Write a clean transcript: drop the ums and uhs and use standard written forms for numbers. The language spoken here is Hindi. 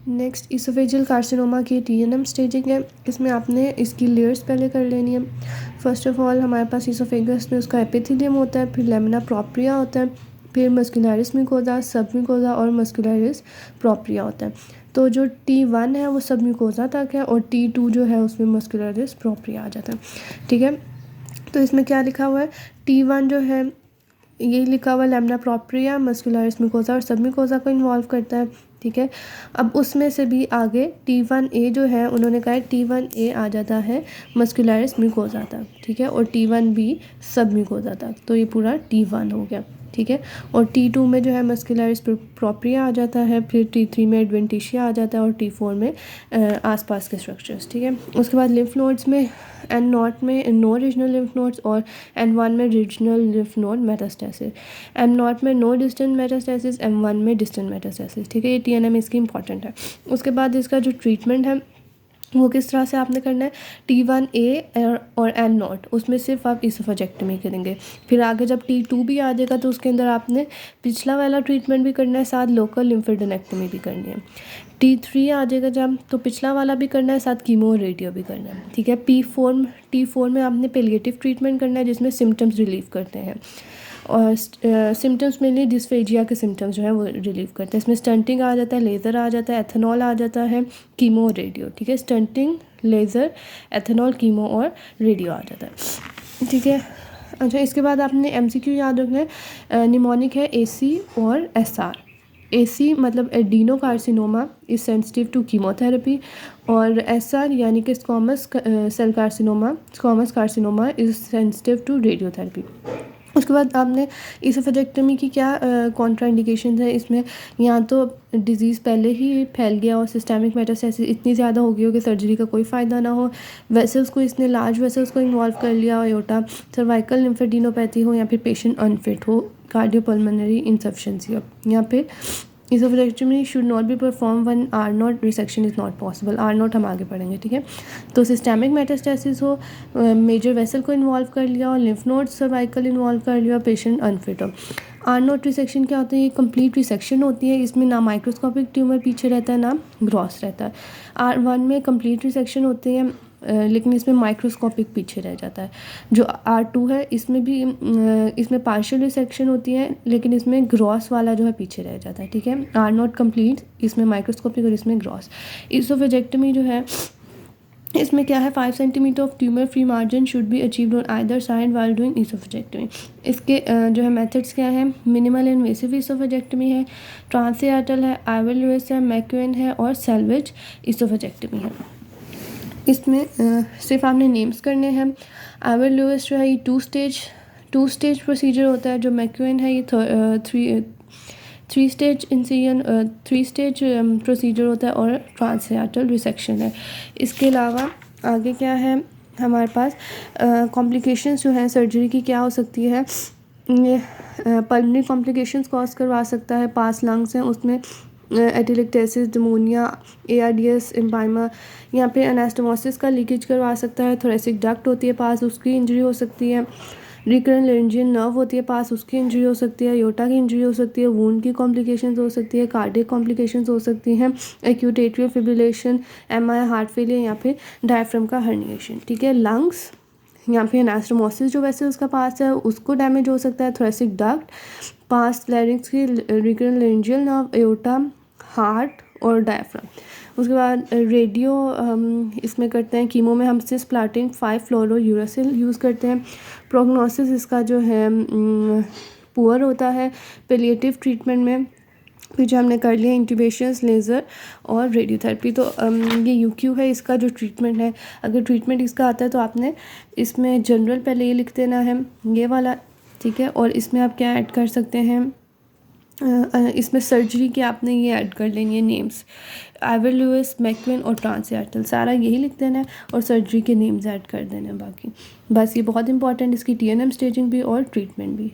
नेक्स्ट इसोफेजियल कार्सिनोमा की TNM स्टेजिंग है। इसमें आपने इसकी लेयर्स पहले कर लेनी है। फर्स्ट ऑफ ऑल हमारे पास इसोफेगस में उसका एपिथेलियम होता है, फिर लेमिना प्रोप्रिया होता है, फिर मस्कुलरिस म्यूकोसा, सब म्यूकोसा और मस्कुलरिस प्रोप्रिया होता है। तो जो T1 है वो सब म्यूकोसा तक है और T2 जो है उसमें मस्कुलरिस प्रोप्रिया आ जाता है। ठीक है, तो इसमें क्या लिखा हुआ है, T1 जो है ये लिखा हुआ लेमिना प्रोप्रिया, मस्कुलरिस म्यूकोसा और सब म्यूकोसा को इन्वॉल्व करता है। ठीक है, अब उसमें से भी आगे T1A जो है उन्होंने कहा है T1A आ जाता है मस्कुलरिस म्यूकोसा तक। ठीक है, और T1B सब म्यूकोसा तक, तो ये पूरा T1 हो गया। ठीक है, और T2 में जो है मस्कुलरिस प्रोप्रिया आ जाता है, फिर T3 में एडवेंटिशिया आ जाता है और T4 में आसपास के स्ट्रक्चर्स। ठीक है, उसके बाद लिम्फ नोड्स में N0 में नो रीजनल लिम्फ नोड्स और N1 में regional lymph node metastasis, M0 में नो डिस्टेंट मेटास्टेसिस, M1 में डिस्टेंट मेटास्टेसिस। ठीक है, ये TNM इसकी इंपॉर्टेंट है। उसके बाद इसका जो ट्रीटमेंट है वो किस तरह से आपने करना है, T1A और N0 उसमें सिर्फ आप इसोफेजेक्टमी करेंगे। फिर आगे जब T2 भी आ जाएगा तो उसके अंदर आपने पिछला वाला ट्रीटमेंट भी करना है, साथ लोकल लिम्फेडेनेक्टमी भी करनी है। T3 आ जाएगा जब, तो पिछला वाला भी करना है, साथ कीमो और रेडियो भी करना है। ठीक है, T4 में आपने पेलिएटिव ट्रीटमेंट करना है जिसमें सिम्टम्स रिलीव करते हैं, और सिम्टम्स मेनली डिस्फेजिया के सिम्टम्स जो है वो रिलीव करते हैं। इसमें स्टंटिंग आ जाता है, लेज़र आ जाता है, एथेनॉल आ जाता है, कीमो और रेडियो। ठीक है, स्टंटिंग, लेज़र, एथेनॉल, कीमो और रेडियो आ जाता है। ठीक है, अच्छा इसके बाद आपने MCQ याद रखना है। निमोनिक है AC और SR। AC मतलब adeno carcinoma is sensitive to chemotherapy, और SR यानी कि squamous cell carcinoma, squamous carcinoma is sensitive to radiotherapy. उसके बाद आपने इसोफेजेक्टमी की क्या कॉन्ट्रा इंडिकेशन है इसमें, या तो डिज़ीज़ पहले ही फैल गया और सिस्टेमिक मेटास्टेसिस इतनी ज़्यादा हो गई हो कि सर्जरी का कोई फ़ायदा ना हो, वेसल्स को इसने लार्ज वेसल्स को इन्वॉल्व कर लिया, आयोटा, सर्वाइकल लिम्फेडिनोपैथी हो, या फिर पेशेंट अनफिट हो, कार्डियोपल्मोनरी इंसफिशिएंसी हो, या फिर oesophagectomy should not be perform when R0 resection is not possible. R0 हम आगे पढ़ेंगे। ठीक है, तो सिस्टेमिक मेटास्टेसिस हो, मेजर वेसल को इन्वॉल्व कर लिया और लिम्फ नोड सर्वाइकल इन्वॉल्व कर लिया, पेशेंट अनफिट हो। R0 रिसेक्शन क्या होता है, ये कंप्लीट रिसेक्शन होती है, इसमें ना माइक्रोस्कोपिक ट्यूमर पीछे रहता है ना ग्रॉस रहता है। R1 में कंप्लीट रिसेक्शन होती है, लेकिन इसमें माइक्रोस्कोपिक पीछे रह जाता है। जो R2 है इसमें भी इसमें पार्शियल रिसेक्शन होती है, लेकिन इसमें ग्रॉस वाला जो है पीछे रह जाता है। ठीक है, R0 कंप्लीट, इसमें माइक्रोस्कोपिक और इसमें ग्रॉस। इसोफेजेक्टमी जो है इसमें क्या है, 5 centimetre of tumour free margin should be achieved on either side while doing oesophagectomy. इसके जो है मेथड्स क्या है, मिनिमल इन्वेसिव इसोफेजेक्टमी है, ट्रांसहियाटल है, आइवर लुइस है, मैक्यूएन है और सैल्वेज इसोफेजेक्टमी है। इसमें सिर्फ आपने नेम्स करने हैं। आइवर लुइस जो है ये टू स्टेज प्रोसीजर होता है, जो मैक्यूएन है ये थ्री स्टेज प्रोसीजर होता है, और ट्रांसहियाटल रिसेक्शन है। इसके अलावा आगे क्या है हमारे पास, कॉम्प्लिकेशंस जो हैं सर्जरी की क्या हो सकती है, ये पल्मोनरी कॉम्प्लिकेशंस कॉज करवा सकता है, पास लंग्स हैं उसमें एटिलेक्टेसिस, निमोनिया, ARDS, एम्पाइमा, यहाँ पे एनास्टोमोसिस का लीकेज करवा सकता है, थोरेसिक डक्ट होती है पास, उसकी इंजरी हो सकती है, रिकरेंट लेरेंजियल नर्व होती है पास, उसकी इंजरी हो सकती है, योटा की इंजरी हो सकती है, वूंड की कॉम्प्लिकेशंस हो सकती है, कार्डियक कॉम्प्लिकेशंस हो सकती हैं, acute atrial fibrillation, MI, heart failure, या फिर डायफ्राम का हर्निएशन। ठीक है, लंग्स, यहाँ पे एनास्टोमोसिस जो वैसे उसका पास है उसको डैमेज हो सकता है, थोरेसिक डक्ट, पास लैरिंक्स की, recurrent laryngeal nerve, aorta, heart और डायफ्राम। उसके बाद रेडियो हम इसमें करते हैं, कीमो में हम सिस्प्लाटिन 5-फ्लोरोयूरासिल यूज़ करते हैं। प्रोग्नोसिस इसका जो है पुअर होता है। पेलिएटिव ट्रीटमेंट में फिर जो हमने कर लिया इंट्यूबेशंस, लेज़र और रेडियोथेरेपी। तो ये UQ है इसका जो ट्रीटमेंट है। अगर ट्रीटमेंट इसका आता है तो आपने इसमें जनरल पहले ये लिख देना है, ये वाला। ठीक है, और इसमें आप क्या ऐड कर सकते हैं, इसमें सर्जरी के आपने ये ऐड कर लेनी है नेम्स, आइवर लुइस, मैक्यूएन और ट्रांसहियाटल, सारा यही लिख देना है और सर्जरी के नेम्स ऐड कर देने हैं बाकी। बस ये बहुत इंपॉर्टेंट, इसकी TNM स्टेजिंग भी और ट्रीटमेंट भी।